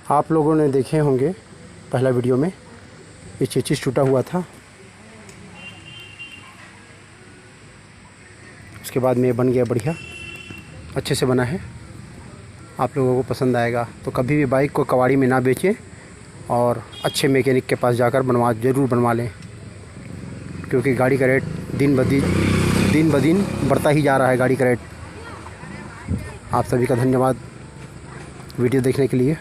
आप लोगों ने देखे होंगे पहला वीडियो में ये चेचिस टूटा हुआ था, उसके बाद में ये बन गया, बढ़िया अच्छे से बना है। आप लोगों को पसंद आएगा तो कभी भी बाइक को कबाड़ी में ना बेचें और अच्छे मैकेनिक के पास जाकर ज़रूर बनवा लें, क्योंकि गाड़ी का रेट दिन ब दिन बढ़ता ही जा रहा है गाड़ी का रेट। आप सभी का धन्यवाद वीडियो देखने के लिए।